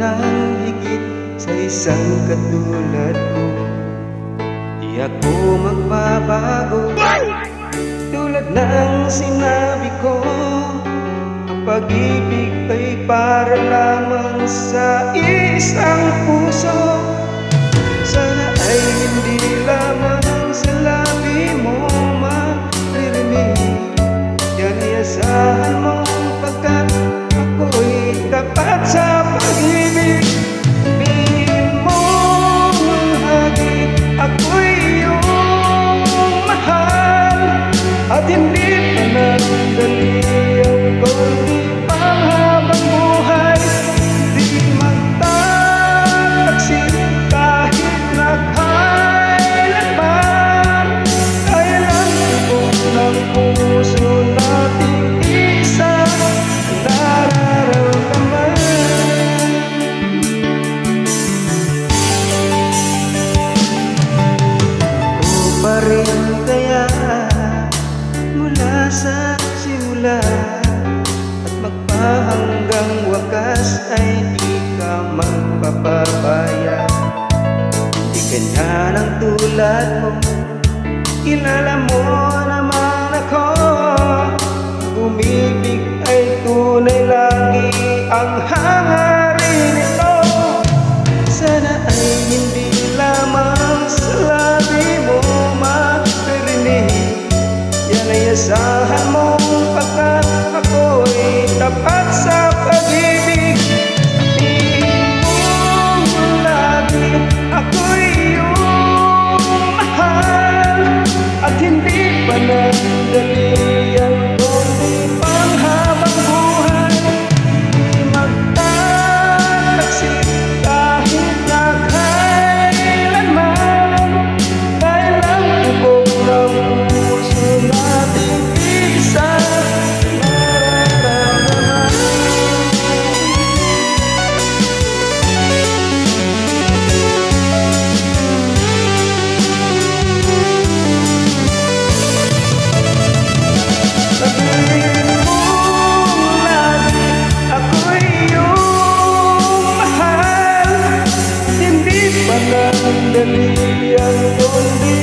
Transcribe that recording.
ng higit sa isang katulad ko. Di ako magbabago, tulad ng sinabi ko. Ang pag-ibig ay para lamang sa isang puso. Sana ay hindi lamang sa labi mo maririnig. Yan ay asahan mo, pagkat ako'y tapat sa pag-ibig. Sabihin mo lagi, ako'y iyong mahal, at hindi pa nandali ang konti pang habang buhay. Di magtataksil kahit na kailanman. Kailan tubog ng puso nating isa nararamdaman. O pa rin kaya mula sa simula, at magpahanggang wakas ay di ka magpapabaya. Di ganyan ang tulad mo, kilala mo naman ako. Umibig ay tunay, lagi ang hangarin nito. Sana ay hindi lamang sa labi mo maririnig. Yan ay asahan mo, pagkat ako'y tapat sa pag-ibig. Sabihin mo lagi, ako'y iyong mahal, at hindi pa nandali ang konti pang habang buhay. Di magtataksil kahit na kailanman. Dahil ang tubog ng puso nating isa nararamdaman. Sabihin mo lagi, ako'y iyong mahal, hindi pa nandali ang kundi